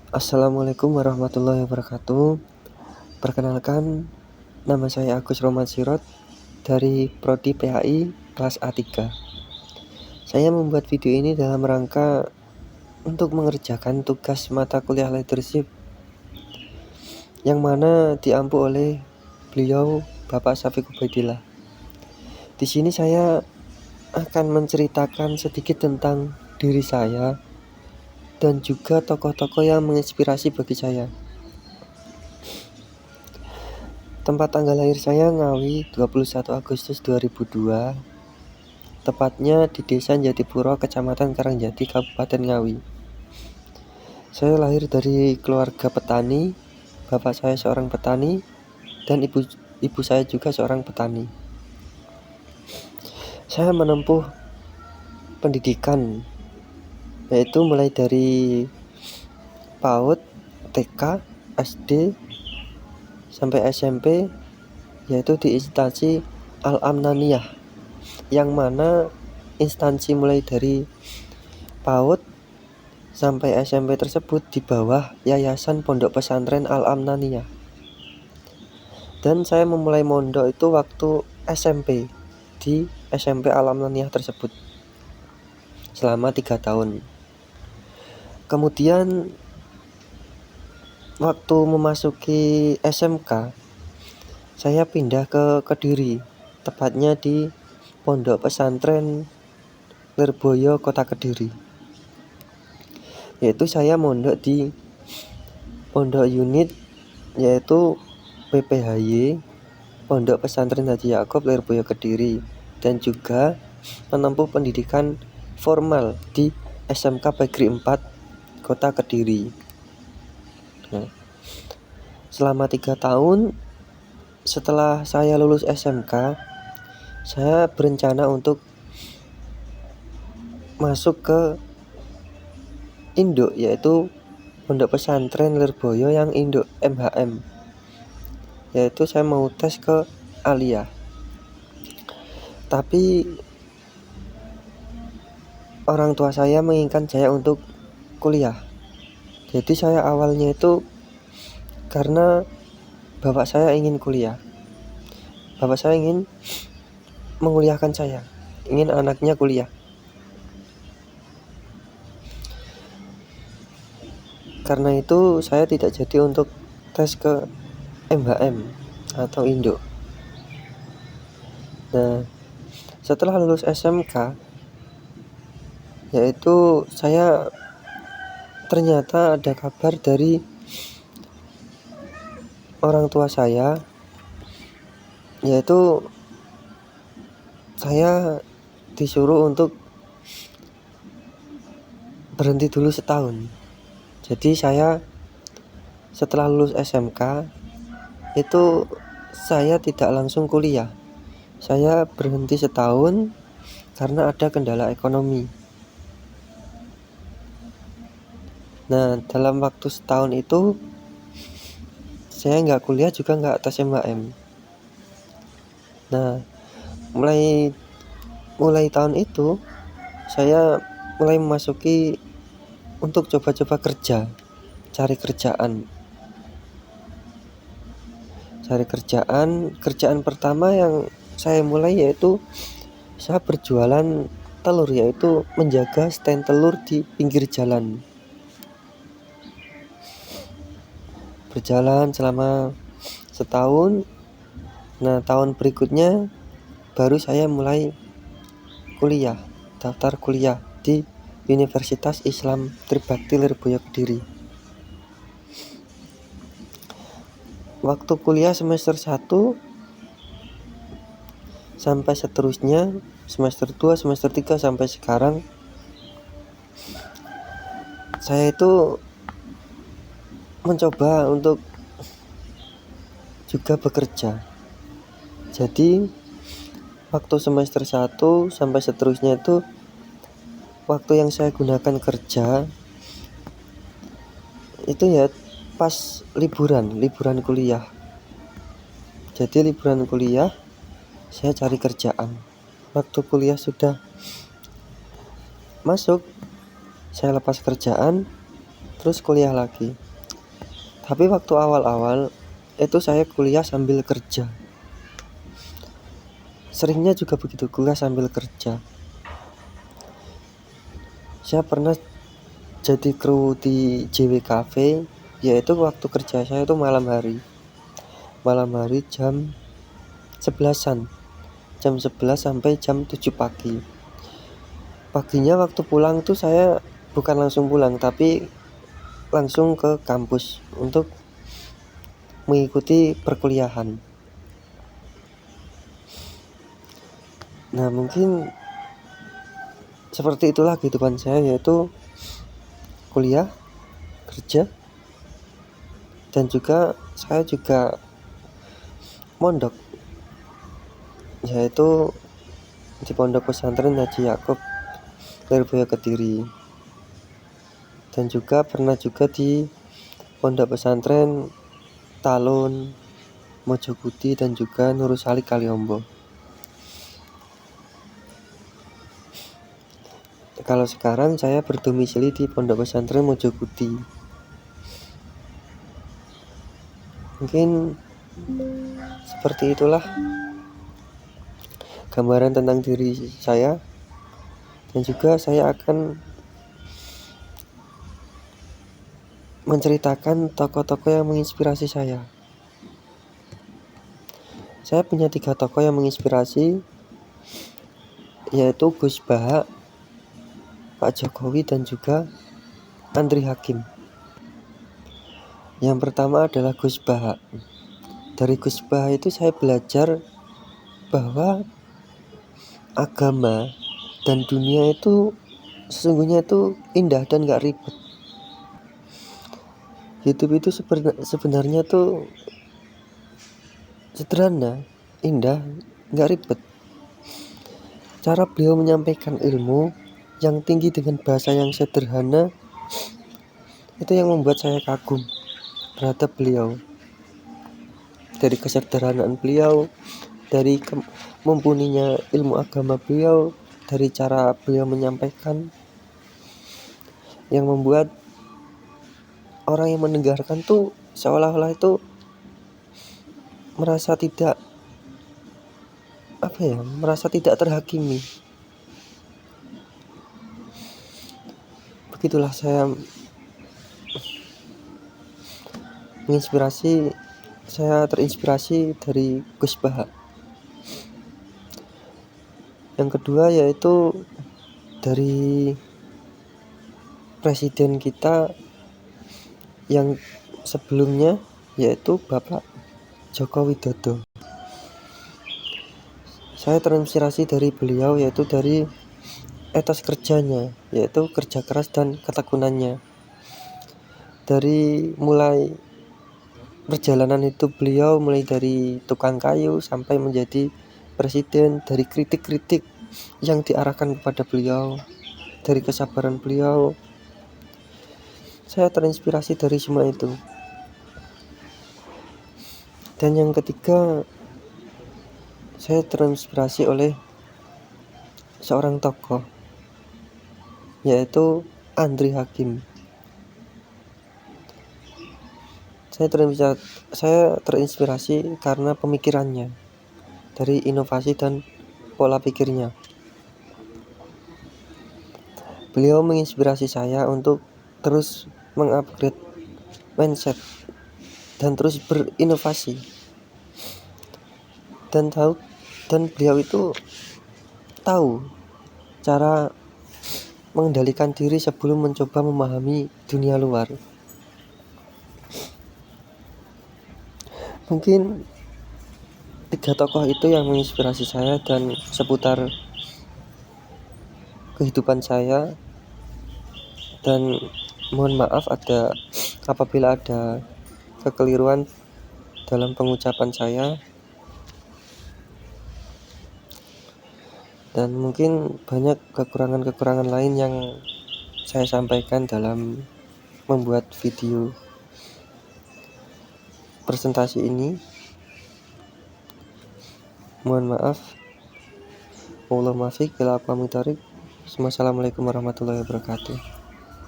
Assalamualaikum warahmatullahi wabarakatuh. Perkenalkan, nama saya Agus Roman Sirot dari Prodi PAI kelas A3. Saya membuat video ini dalam rangka untuk mengerjakan tugas mata kuliah leadership yang mana diampu oleh beliau Bapak Syafiq Ubaidillah. Di sini saya akan menceritakan sedikit tentang diri saya dan juga tokoh-tokoh yang menginspirasi bagi saya. Tempat tanggal lahir saya Ngawi 21 Agustus 2002, tepatnya di Desa Jatipuro, Kecamatan Karangjati, Kabupaten Ngawi. Saya lahir dari keluarga petani, bapak saya seorang petani dan ibu saya juga seorang petani. Saya menempuh pendidikan yaitu mulai dari PAUD, TK, SD sampai SMP, yaitu di instansi Al-Amnaniyah, yang mana instansi mulai dari PAUD sampai SMP tersebut di bawah Yayasan Pondok Pesantren Al-Amnaniyah. Dan saya memulai mondok itu waktu SMP di SMP Al-Amnaniyah tersebut selama 3 tahun. Kemudian waktu memasuki SMK, saya pindah ke Kediri, tepatnya di Pondok Pesantren Lirboyo, Kota Kediri. Yaitu saya mondok di pondok unit yaitu PPHY, Pondok Pesantren Haji Ya'qub Lirboyo Kediri, dan juga menempuh pendidikan formal di SMK Bagri 4 Kota Kediri. Selama 3 tahun setelah saya lulus SMK, saya berencana untuk masuk ke induk, yaitu Pondok Pesantren Lirboyo yang induk MHM, yaitu saya mau tes ke Aliyah. Tapi orang tua saya menginginkan saya untuk kuliah. Jadi saya awalnya itu karena bapak saya ingin kuliah. Bapak saya ingin menguliahkan saya, ingin anaknya kuliah. Karena itu saya tidak jadi untuk tes ke MHM atau induk. Nah, setelah lulus SMK, yaitu saya ternyata ada kabar dari orang tua saya, yaitu saya disuruh untuk berhenti dulu setahun. Jadi saya setelah lulus SMK itu saya tidak langsung kuliah. Saya berhenti setahun karena ada kendala ekonomi. Nah, dalam waktu setahun itu saya nggak kuliah juga nggak tes MHM. Nah, mulai tahun itu saya mulai memasuki untuk coba-coba kerja, cari kerjaan pertama yang saya mulai yaitu saya berjualan telur, yaitu menjaga stand telur di pinggir jalan. Berjalan selama setahun. Nah, tahun berikutnya baru saya mulai kuliah, daftar kuliah di Universitas Islam Tribakti Lirboyo Kediri. Waktu kuliah semester 1 sampai seterusnya, semester 2, semester 3 sampai sekarang, saya itu mencoba untuk juga bekerja. Jadi waktu semester 1 sampai seterusnya itu waktu yang saya gunakan kerja itu ya pas liburan kuliah. Jadi liburan kuliah saya cari kerjaan. Waktu kuliah sudah masuk, saya lepas kerjaan, terus kuliah lagi. Tapi waktu awal-awal itu saya kuliah sambil kerja. Seringnya juga begitu, kuliah sambil kerja. Saya pernah jadi kru di JW Cafe, yaitu waktu kerja saya itu malam hari jam 11-an, jam 11 sampai jam 7 pagi. Paginya waktu pulang tuh saya bukan langsung pulang, tapi langsung ke kampus untuk mengikuti perkuliahan. Nah, mungkin seperti itulah kehidupan saya, yaitu kuliah, kerja, dan juga saya juga mondok, yaitu di Pondok Pesantren Haji Yakub Lirboyo Kediri, dan juga pernah juga di Pondok Pesantren Talun Mojoputih dan juga Nurusali Kaliombo. Kalau sekarang saya berdomisili di Pondok Pesantren Mojoputih. Mungkin seperti itulah gambaran tentang diri saya, dan juga saya akan menceritakan tokoh-tokoh yang menginspirasi saya. Saya punya 3 tokoh yang menginspirasi, yaitu Gus Baha, Pak Jokowi, dan juga Andri Hakim. Yang pertama adalah Gus Baha. Dari Gus Baha itu saya belajar bahwa agama dan dunia itu sesungguhnya itu indah dan gak ribet. Hidup itu sebenarnya tuh sederhana, indah, gak ribet. Cara beliau menyampaikan ilmu yang tinggi dengan bahasa yang sederhana, itu yang membuat saya kagum terhadap beliau. Dari kesederhanaan beliau, dari mumpuninya ilmu agama beliau, dari cara beliau menyampaikan, yang membuat orang yang mendengarkan tuh seolah-olah itu merasa tidak terhakimi. Begitulah saya terinspirasi dari Gus Baha. Yang kedua yaitu dari presiden kita yang sebelumnya, yaitu Bapak Joko Widodo. Saya terinspirasi dari beliau, yaitu dari etos kerjanya, yaitu kerja keras dan ketekunannya. Dari mulai perjalanan hidup beliau, mulai dari tukang kayu sampai menjadi presiden, dari kritik-kritik yang diarahkan kepada beliau, dari kesabaran beliau, saya terinspirasi dari semua itu. Dan yang ketiga, saya terinspirasi oleh seorang tokoh, yaitu Andri Hakim. Saya terinspirasi karena pemikirannya, dari inovasi dan pola pikirnya. Beliau menginspirasi saya untuk terus mengupgrade mindset dan terus berinovasi. Dan beliau itu tahu cara mengendalikan diri sebelum mencoba memahami dunia luar. Mungkin 3 tokoh itu yang menginspirasi saya dan seputar kehidupan saya. Dan mohon maaf apabila ada kekeliruan dalam pengucapan saya, dan mungkin banyak kekurangan-kekurangan lain yang saya sampaikan dalam membuat video presentasi ini. Mohon maaf. Wassalamualaikum warahmatullahi wabarakatuh.